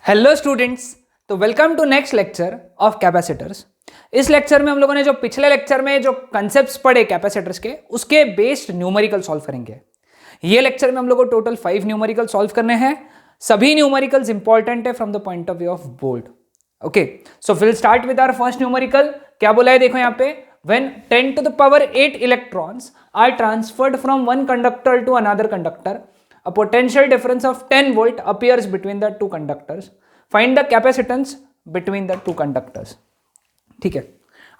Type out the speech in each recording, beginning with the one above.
Hello students, तो welcome to next lecture of capacitors. इस lecture में हम लोगों ने जो पिछले लेक्चर में जो कंसेप्ट्स पढ़े कैपेसिटर्स के, उसके बेस्ड न्यूमेरिकल सॉल्व करेंगे। ये लेक्चर में हम लोग को टोटल 5 न्यूमेरिकल सॉल्व करने हैं। सभी न्यूमेरिकल्स इंपॉर्टेंट है from the point of view of board. Okay, so will start with our first numerical. क्या बोला है देखो यहाँ पे, when 10 to the power 8 electrons are transferred from one conductor to another conductor, a potential difference of 10 volt appears between the two conductors. Find the capacitance between the two conductors. ठीक है,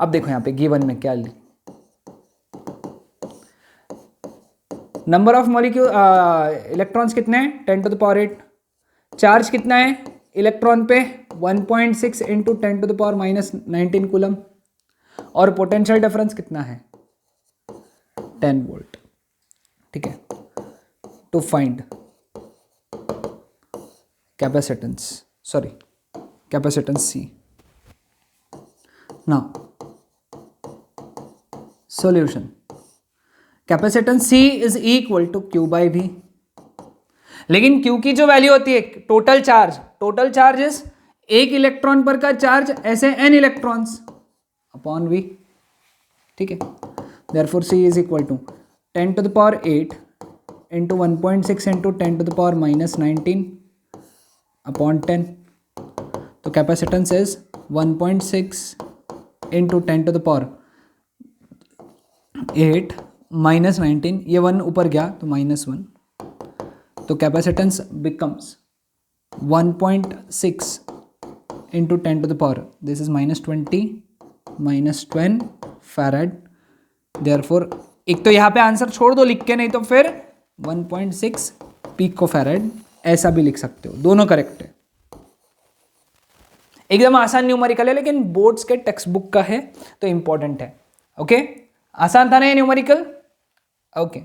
अब देखो यहाँ पे गिवन में क्या number of molecule electrons कितने हैं 10 to the power 8। चार्ज कितना है इलेक्ट्रॉन पे 1.6 into 10 to the power minus 19 coulomb, और पोटेंशियल डिफरेंस कितना है 10 वोल्ट। ठीक है, to find capacitance C. Now solution, capacitance C is equal to Q by V. लेकिन क्यू की जो वैल्यू होती है टोटल चार्ज इज एक इलेक्ट्रॉन पर का चार्ज ऐसे n इलेक्ट्रॉन्स अपॉन v। ठीक है, therefore c is equal to 10 to the power 8 into 1.6 into 10 to the power minus 19 upon 10। तो capacitance is 1.6 into 10 to the power 8 minus 19, ये 1 ऊपर गया तो -1, तो capacitance becomes 1.6 into 10 to the power, this is -20 -10 farad. Therefore एक तो यहाँ पे आंसर छोड़ दो लिख के, नहीं तो फिर 1.6 पिको फैराड ऐसा भी लिख सकते हो, दोनों करेक्ट है। एकदम आसान न्यूमेरिकल है, लेकिन बोर्ड्स के टेक्स्ट बुक का है तो इंपॉर्टेंट है। ओके, आसान था ना ये न्यूमेरिकल। ओके,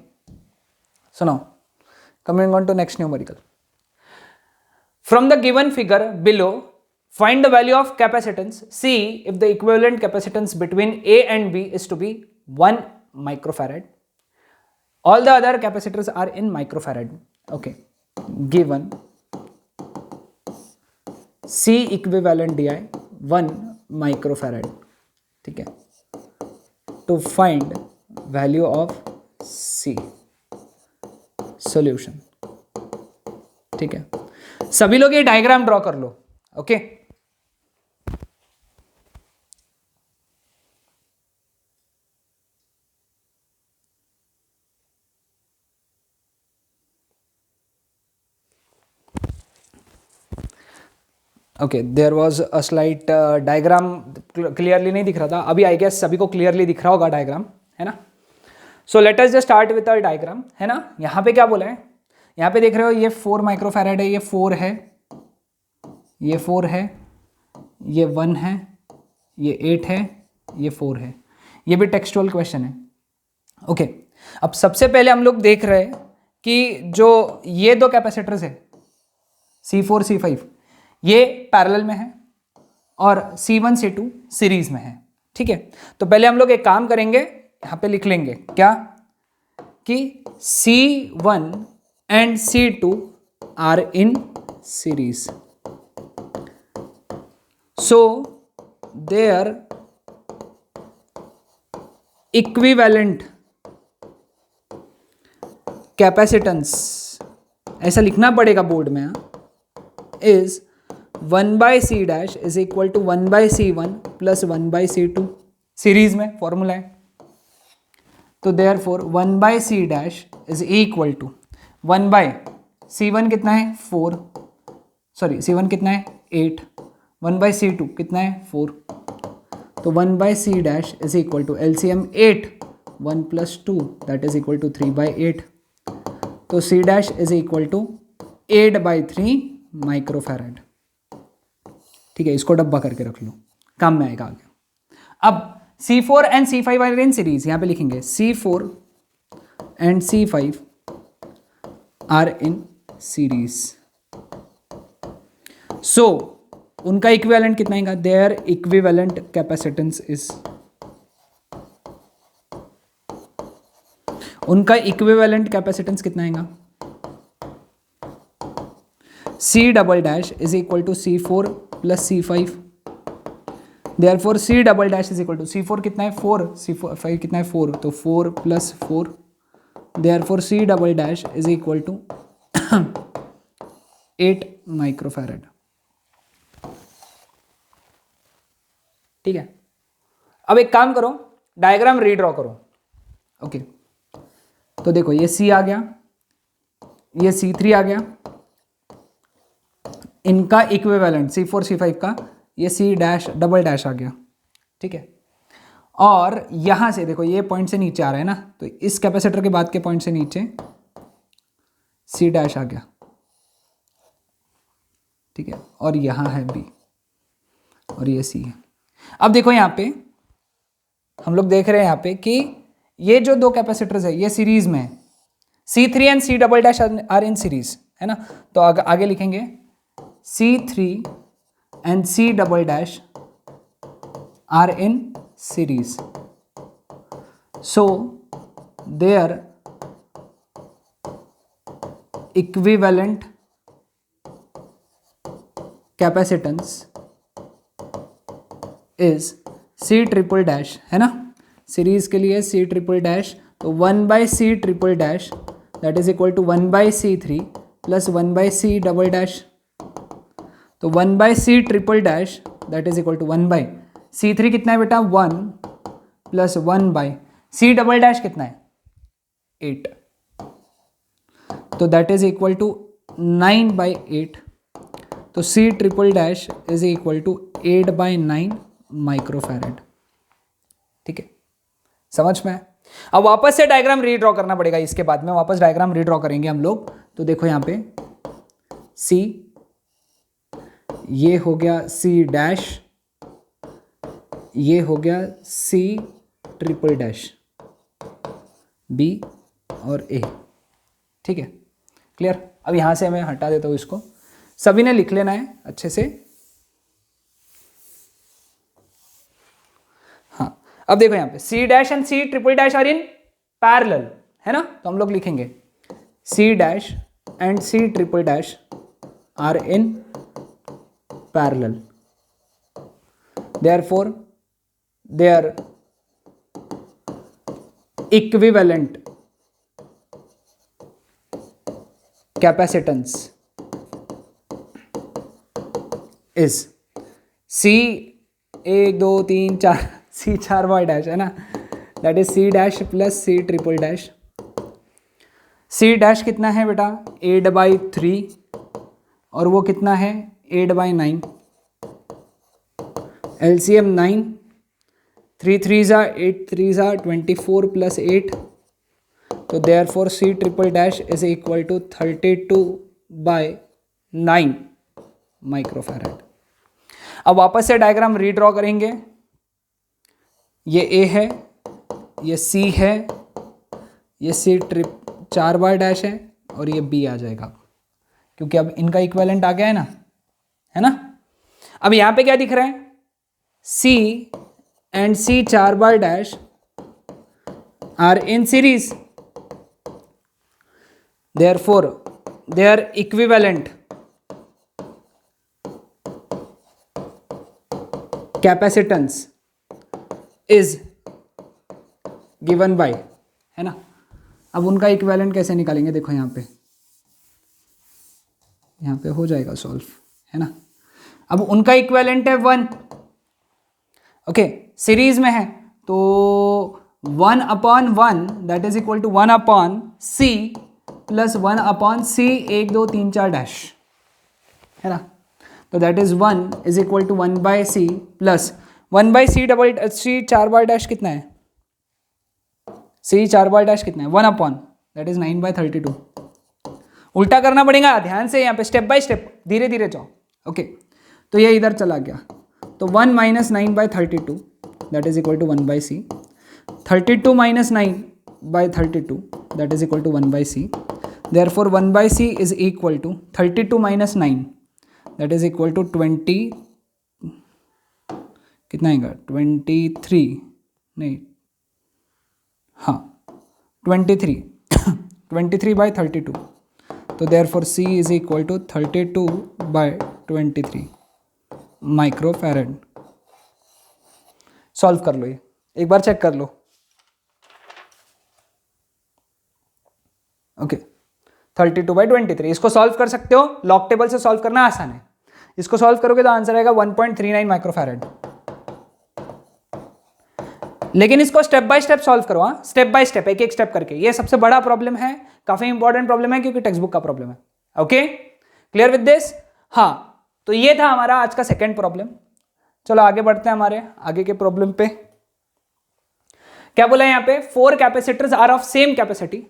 सुनो, coming on to next numerical. From the given figure below, find the value of capacitance C if the equivalent capacitance between A and B is to be 1 microfarad. All the other capacitors are in microfarad. Okay, given C equivalent DI 1 microfarad. ठीक है, to find value of C. Solution. ठीक है, सभी लोग ये diagram draw कर लो। Okay, okay, there was a slight diagram clearly नहीं दिख रहा था, अभी आई गेस सभी को क्लियरली दिख रहा होगा डायग्राम, है ना। So let us just start with a diagram, है ना। यहाँ पे क्या बोला है, यहाँ पे देख रहे हो ये 4 माइक्रोफैराड है, ये 4 है, ये 4 है, ये 1 है, ये 8 है, ये 4 है। ये भी टेक्सचुअल क्वेश्चन है। ओके, अब सबसे पहले हम लोग देख रहे हैं कि जो ये दो कैपेसिटर्स है C4 C5 ये पैरेलल में है और C1 C2 सीरीज में है। ठीक है, तो पहले हम लोग एक काम करेंगे, यहाँ पे लिख लेंगे क्या कि C1 and C2 are in series, so their equivalent capacitance, ऐसा लिखना पड़ेगा बोर्ड में, is 1/c dash is equal to 1/c1 plus 1/c2, series में फॉर्मूला है। तो therefore 1/c dash is equal to 1/c1 कितना है 4, सॉरी C1 कितना है 8, 1/c2 कितना है 4, तो 1/c dash is equal to LCM 8, 1 + 2 that is equal to 3/8, तो C dash is equal to 8/3 microfarad. ठीक है, इसको डब्बा करके रख लो, काम में आएगा आगे। अब C4 and C5 are in series, यहां पे लिखेंगे C4 and C5 are in series, so उनका इक्विवेलेंट कितना आएगा, देयर इक्विवेलेंट कैपेसिटेंस इज, उनका इक्विवेलेंट कैपेसिटेंस कितना आएगा C double dash is equal to C4 plus C5. Therefore C double dash is equal to C4 कितना है 4, C5 कितना है 4, तो 4 plus 4. Therefore C double dash is equal to 8 microfarad. ठीक है, अब एक काम करो, डायग्राम रीड्रॉ करो. ओके तो देखो ये C आ गया, ये C3 आ गया, इनका इक्विवेलेंट C4 C5 का ये C डैश डबल डैश आ गया. ठीक है, और यहां से देखो ये पॉइंट से नीचे आ रहा है ना, तो इस कैपेसिटर के बाद के पॉइंट से नीचे C डैश आ गया. ठीक है, और यहां है B और ये C है. अब देखो यहां पे हम लोग देख रहे हैं यहां पे कि ये जो दो कैपेसिटर्स है ये सीरीज में है. C3 and C double dash are in series, है ना. तो आगे लिखेंगे C3 and C double dash are in series. So their equivalent capacitance is C triple dash, है ना. सीरीज के लिए C triple dash, तो 1 by C triple dash that is equal to 1 by C3 plus 1 by C double dash. तो 1 by C triple dash that is equal to 1 by C3 कितना है बेटा 1 plus 1 by C double dash कितना है 8, तो that is equal to 9 by 8. तो C triple dash is equal to 8 by 9 microfarad. ठीक है, समझ में. अब वापस से डायग्राम रीड्रॉ करना पड़ेगा, इसके बाद में वापस डायग्राम रीड्रॉ करेंगे हम लोग. तो देखो यहाँ पे C, ये हो गया C डैश, ये हो गया C ट्रिपल डैश, B और A. ठीक है, क्लियर. अब यहां से मैं हटा देता हूं इसको, सभी ने लिख लेना है अच्छे से. हाँ, अब देखो यहां पे C dash and C triple dash are in parallel, है ना. तो हम लोग लिखेंगे C dash and C triple dash are in parallel. Therefore, their equivalent capacitance is C 1 2 3 4 C 4 बार डैश, है ना. That is C dash plus C triple dash. C dash कितना है बेटा 8 by 3 और वो कितना है 8 by 9. LCM 9, 3 3s are 8 3s are 24 plus 8. तो therefore C triple dash is equal to 32 by 9 microfarad. अब वापस से डायग्राम रीड्रॉ करेंगे. ये A है, ये C है, ये C ट्रिप 4 बार डैश है और ये B आ जाएगा, क्योंकि अब इनका इक्विवेलेंट आ गया है ना, है ना. अब यहां पे क्या दिख रहा है C and C 4 बार dash are in series. Therefore their equivalent capacitance is given by, है ना. अब उनका इक्विवेलेंट कैसे निकालेंगे, देखो यहाँ पे हो जाएगा सॉल्व, है ना. अब उनका इक्विवेलेंट है 1. ओके, सीरीज में है तो 1/1 that is equal to 1/C plus 1/C 1 2 3 4 dash, है ना. तो that is 1 is equal to 1 by C plus 1 by C double C 4 बार डैश कितना है C 4 बार डैश कितना है 1/, दैट इज 9 by 32. उल्टा करना पड़ेगा, ध्यान से, यहाँ पे स्टेप बाय स्टेप धीरे धीरे जाओ. ओके, तो ये इधर चला गया, तो 1 minus 9 by 32 that is equal to 1 by C. 32 minus 9 by 32 that is equal to 1 by C. Therefore 1 by C is equal to 32 minus 9 that is equal to 20, कितना आएगा 23, नहीं हाँ 23 23 by 32 तो therefore C is equal to 32/23 microfarad. Solve कर लो, ये एक बार check कर लो। ओके 32/23 इसको सॉल्व कर सकते हो, लॉग टेबल से सॉल्व करना आसान है। इसको सॉल्व करोगे तो आंसर आएगा 1.39 माइक्रोफैरड। लेकिन इसको स्टेप बाय स्टेप सॉल्व करो, हाँ स्टेप बाय स्टेप, एक एक स्टेप करके। ये सबसे बड़ा प्रॉब्लम है, काफी इंपॉर्टेंट प्रॉब्लम है क्योंकि टेक्स्ट बुक का प्रॉब्लम है। Okay clear with this? हाँ तो ये था हमारा आज का सेकेंड प्रॉब्लम। चलो आगे बढ़ते हैं हमारे आगे के प्रॉब्लम पे। क्या बोला है यहाँ पे? 4 capacitors are of same capacity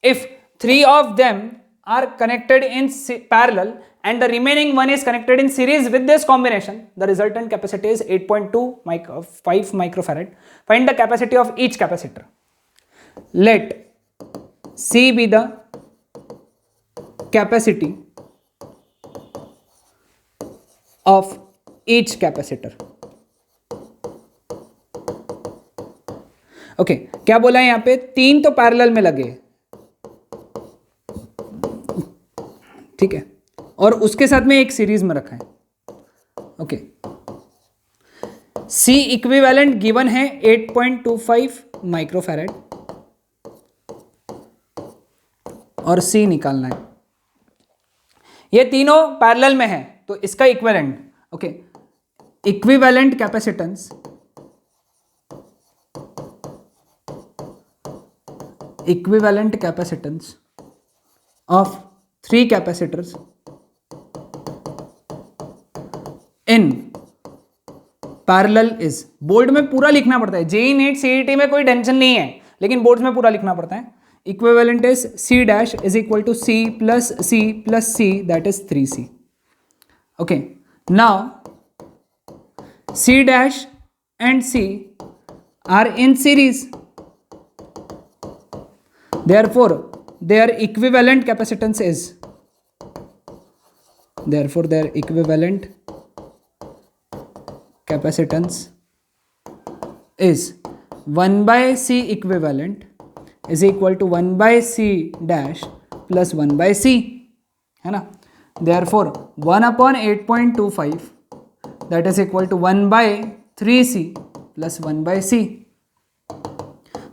if 3 of them are connected in parallel and the remaining one is connected in series with this combination, the resultant capacity is 8.25 microfarad. Find the capacity of each capacitor. Let C be the capacity of each capacitor. Okay, क्या बोला है यहाँ पे? 3 तो parallel में लगे, ठीक है, और उसके साथ में एक सीरीज में रखा है। ओके सी इक्विवेलेंट गिवन है 8.25 माइक्रोफैरड और सी निकालना है। ये तीनों पैरेलल में है तो इसका equivalent, okay equivalent capacitance of 3 capacitors in parallel is, board में पूरा लिखना पड़ता है। जेई नीट सीईटी में कोई टेंशन नहीं है, लेकिन बोर्ड में पूरा लिखना पड़ता है। Equivalent is C dash is equal to C plus C that is 3C। Okay now C dash and C are in series, therefore their equivalent capacitance is, therefore their equivalent capacitance is 1 by C equivalent is equal to 1 by C dash plus 1 by C, है ना। therefore 1 upon 8.25 that is equal to 1 by 3C plus 1 by C.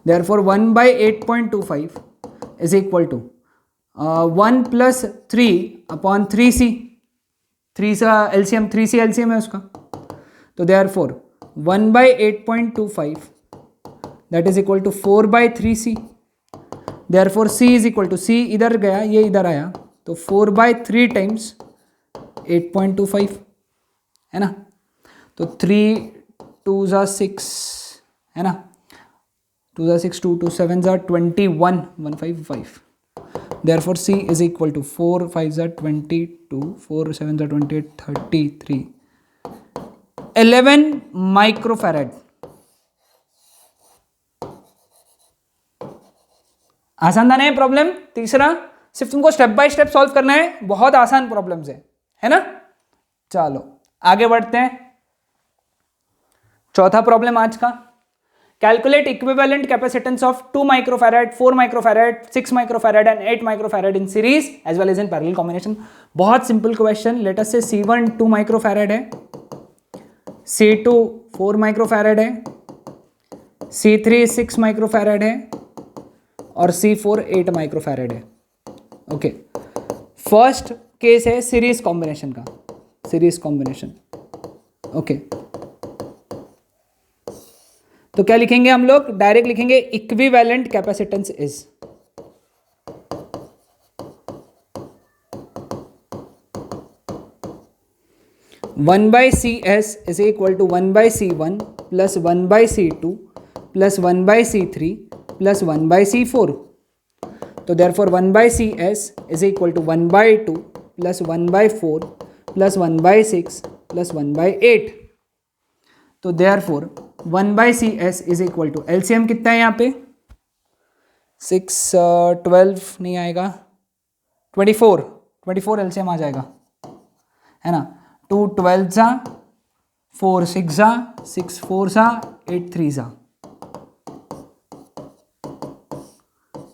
Therefore 1 by 8.25 is equal to 1 plus 3 upon 3C, 3 सा LCM 3C LCM है उसका, तो therefore 1 by 8.25 that is equal to 4 by 3C. therefore C is equal to, C इधर गया ये इधर आया तो 4 by 3 times 8.25 है ना, तो 3 2s are 6 है ना, 2 are 6, 2 2 7s are 21, 155. Therefore C is equal to 4 5s are 22, 4 7s are 28, 33, 11 microfarad. आसान था ना ये प्रॉब्लम? तीसरा सिर्फ तुमको स्टेप बाय स्टेप सॉल्व करना है, बहुत आसान प्रॉब्लम्स है ना। चलो आगे बढ़ते हैं। चौथा प्रॉब्लम आज का, calculate equivalent capacitance of 2 microfarad, 4 microfarad, 6 microfarad and 8 microfarad in series as well as in parallel combination. बहुत सिंपल क्वेश्चन। लेट अस से C1 2 माइक्रोफैरड है, C2 4 माइक्रोफैरड है, C3 6 माइक्रोफैरड है और C4 8 माइक्रोफैरड है। ओके फर्स्ट केस है series combination का, series combination. Okay तो क्या लिखेंगे हम लोग? डायरेक्ट लिखेंगे equivalent capacitance is, one by C S is equal to 1 by C1 plus 1 by C2 plus 1 by C3 plus 1 by C4। तो therefore 1 by CS is equal to 1 by 2 plus 1 by 4 plus 1 by 6 plus 1 by 8। तो therefore 1 by CS is equal to, LCM कितना है यहाँ पे? 6 12 नहीं आएगा, 24 LCM आ जाएगा है ना। 2 12 सा, 4 6 सा, 6 4 सा, 8 3 सा।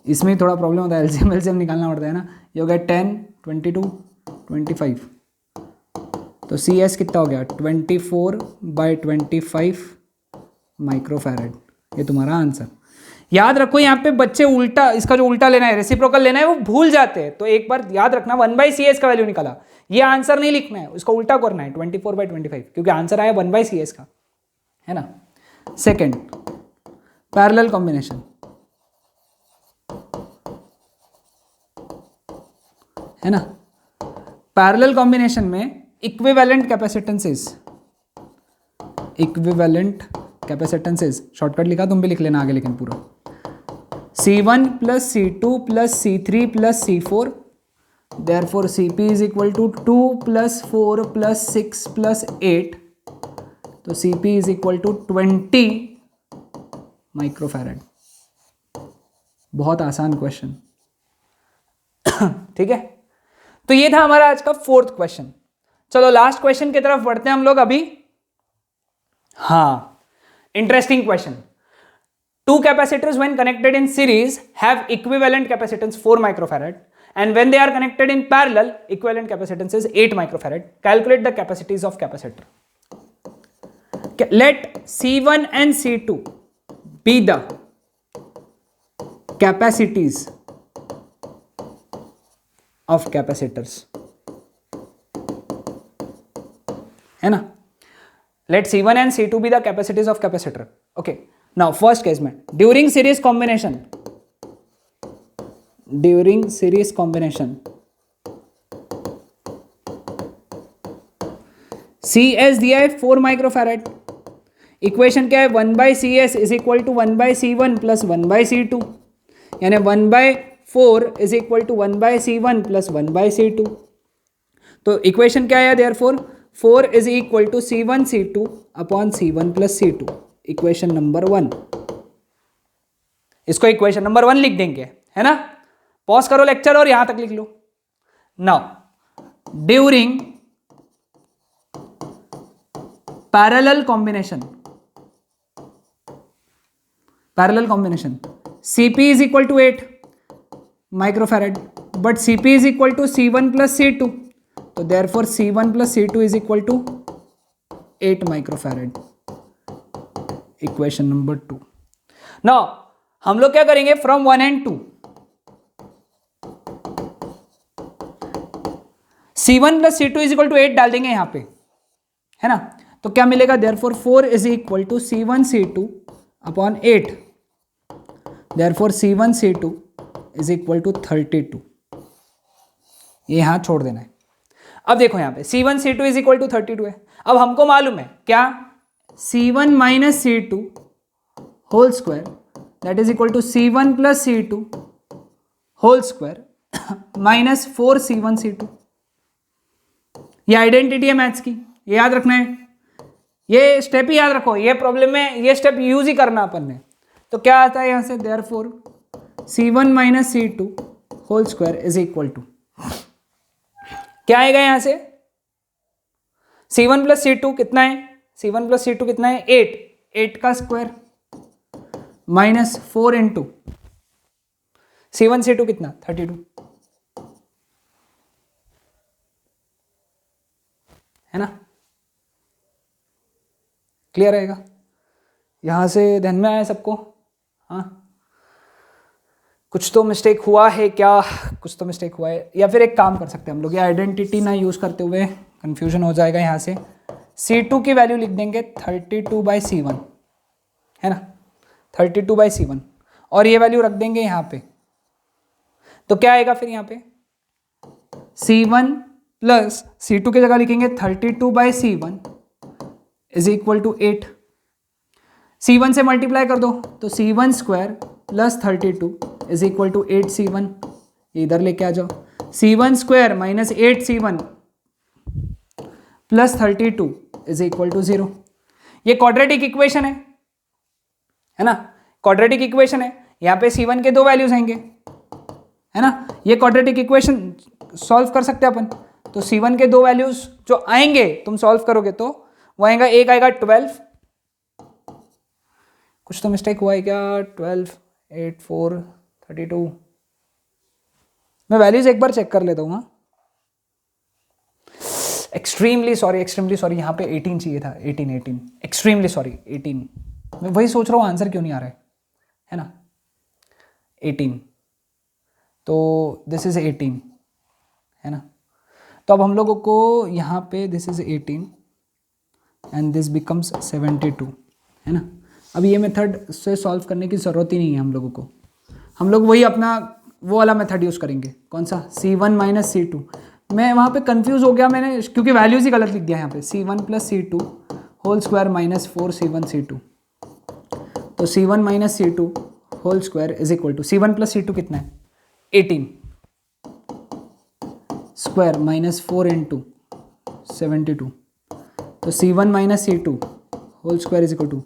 इसमें थोड़ा प्रॉब्लम होता है, LCM निकालना पड़ता है ना। ये हो गया 10 22, 25, तो सी एस कितना हो गया 24/25 माइक्रोफैरड। ये तुम्हारा आंसर। याद रखो यहाँ पे बच्चे उल्टा, इसका जो उल्टा लेना है, रेसिप्रोकल लेना है, वो भूल जाते हैं। तो एक बार याद रखना 1/CS का वैल्यू निकाला, ये आंसर नहीं लिखना है, उसका उल्टा करना है 24/25, क्योंकि आंसर आया 1/CS का, है ना। सेकेंड, पैरेलल कॉम्बिनेशन, है ना। पैरेलल कॉम्बिनेशन में इक्विवेलेंट कैपेसिटेंसेस, इक्विवेलेंट कैपेसिटेंसेस शॉर्टकट लिखा, तुम भी लिख लेना आगे, लेकिन पूरा C1 + C2 + C3 + C4, therefore Cp is equal to 2 + 4 + 6 + 8, तो Cp is equal to 20 microfarad. बहुत आसान क्वेश्चन, ठीक है। तो ये था हमारा आज का 4th क्वेश्चन। चलो लास्ट क्वेश्चन की तरफ बढ़ते हैं हम लोग अभी। हाँ, interesting question. Two capacitors when connected in series have equivalent capacitance 4 microfarad, and when they are connected in parallel, equivalent capacitance is 8 microfarad. Calculate the capacities of capacitor. Let C1 and C2 be the capacities of capacitors, है ना। Let C1 and C2 be the capacities of capacitor. Okay. Now first case में during series combination, CS दिया है 4 microfarad. Equation क्या है 1/CS is equal to 1/C1 + 1/C2, यानी 1/4 is equal to 1/C1 + 1/C2। तो equation क्या है therefore 4 is equal to C1 C2 upon C1 + C2, equation number 1। इसको इक्वेशन नंबर 1 लिख देंगे, है ना। पॉज करो लेक्चर और यहां तक लिख लो। Now during parallel combination, Cp is equal to 8 microfarad, but Cp is equal to C1 + C2, तो therefore C1 + C2 is equal to 8 microfarad, equation number 2। Now हम लोग क्या करेंगे from 1 and 2, C1 + C2 is equal to 8 डाल देंगे यहां पे, है ना। तो क्या मिलेगा therefore 4 is equal to C1 C2 upon 8, therefore C1 C2 is equal to 32। ये यहां छोड़ देना है। अब देखो यहां पे C1 C2 is equal to 32 है। अब हमको मालूम है क्या C1 - C2 whole square that is equal to C1 + C2 whole square minus 4 C1 C2। ये आइडेंटिटी है मैथ्स की, ये याद रखना है, ये स्टेप ही याद रखो। ये प्रॉब्लम में ये स्टेप यूज ही करना अपन ने। तो क्या आता है यहां से therefore C1 - C2 whole square is equal to, क्या आएगा यहां से C1 + C2 कितना है, C1 + C2 कितना है 8, 8 का square minus 4 into C1 C2 कितना 32, है ना। क्लियर रहेगा, यहां से ध्यान में आया सबको। हाँ, कुछ तो मिस्टेक हुआ है क्या, कुछ तो मिस्टेक हुआ है। या फिर एक काम कर सकते हैं हम लोग, ये आइडेंटिटी ना यूज करते हुए, कंफ्यूजन हो जाएगा। यहाँ से C2 की वैल्यू लिख देंगे 32/C1, है ना, 32/C1, और ये वैल्यू रख देंगे यहाँ पे। तो क्या आएगा फिर यहाँ पे C1 + C2 की जगह लिखेंगे 32/C1 is equal to 8। C1 से मल्टीप्लाई कर दो तो C1 square + 32 is equal to 8C1, इधर लेके आ जाओ। C1 square minus 8C1 + 32 is equal to 0। ये क्वाड्रेटिक इक्वेशन है ना, क्वाड्रेटिक इक्वेशन है। यहाँ पे C1 के 2 वैल्यूज आएंगे, है ना। ये क्वाड्रेटिक इक्वेशन सॉल्व कर सकते हैं अपन। तो C1 के 2 वैल्यूज जो आएंगे तुम सॉल्व करोगे तो वो आएगा, एक आएगा 12, कुछ तो मिस्टेक हुआ है क्या, 12, 8, 4, 32। मैं वैल्यूज एक बार चेक कर लेता हूँ। एक्सट्रीमली सॉरी, यहाँ पे 18 चाहिए था, 18, एक्सट्रीमली सॉरी 18। मैं वही सोच रहा हूँ आंसर क्यों नहीं आ रहा है ना, 18, तो दिस इज 18 है ना। तो अब हम लोगों को यहाँ पे this is 18 and this becomes 72 है ना। अब ये मेथड से सॉल्व करने की ज़रूरत ही नहीं है हम लोगों को, हम लोग वही अपना वो वाला मेथड यूज़ करेंगे। कौन सा? C1 minus C2। मैं वहाँ पे कंफ्यूज हो गया मैंने, क्योंकि वैल्यूज़ ही गलत लिख दिया यहाँ पे, C1 plus C2 whole square minus 4C1 C2। तो C1 minus C2 whole square is equal to C1 plus C2 कितना है? 18 स्क्वायर माइनस 4 इंटू 72। तो C1 minus C2 whole square is equal to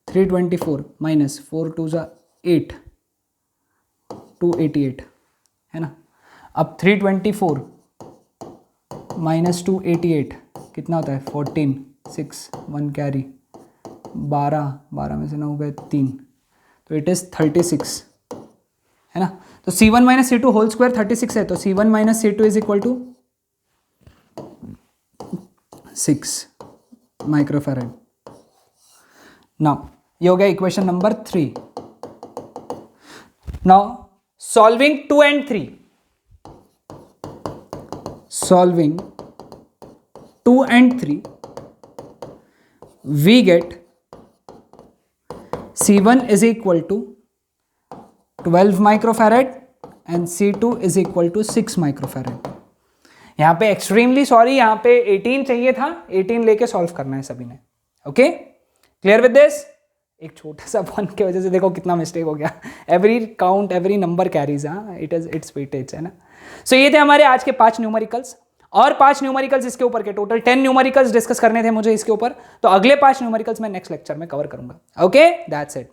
324 minus 4 2 ज़ा 8, 288 है ना। अब 324 minus 288 कितना होता है? 14, 6 1 कैरी, 12 में से 9 गए 3, तो इट इज़ 36 है ना। तो C1 minus C2 whole square 36 है, तो C1 minus C2 is equal to 6 microfarad. Now ये हो गया equation number 3। Now solving 2 and 3, solving 2 and 3 we get C1 is equal to 12 microfarad and C2 is equal to 6 microfarad. यहाँ पे extremely sorry, यहाँ पे 18 चाहिए था, 18 लेके सॉल्व करना है सभी ने। Okay, clear with this? एक छोटा सा 1 की वजह से देखो कितना मिस्टेक हो गया। Every count, every number carries, हाँ इट्स वेटेज है ना। सो ये थे हमारे आज के 5 न्यूमेरिकल्स, और 5 न्यूमेरिकल्स इसके ऊपर के, टोटल 10 न्यूमेरिकल्स डिस्कस करने थे मुझे इसके ऊपर। तो अगले 5 न्यूमेरिकल्स मैं नेक्स्ट लेक्चर में कवर करूंगा। Okay, that's it.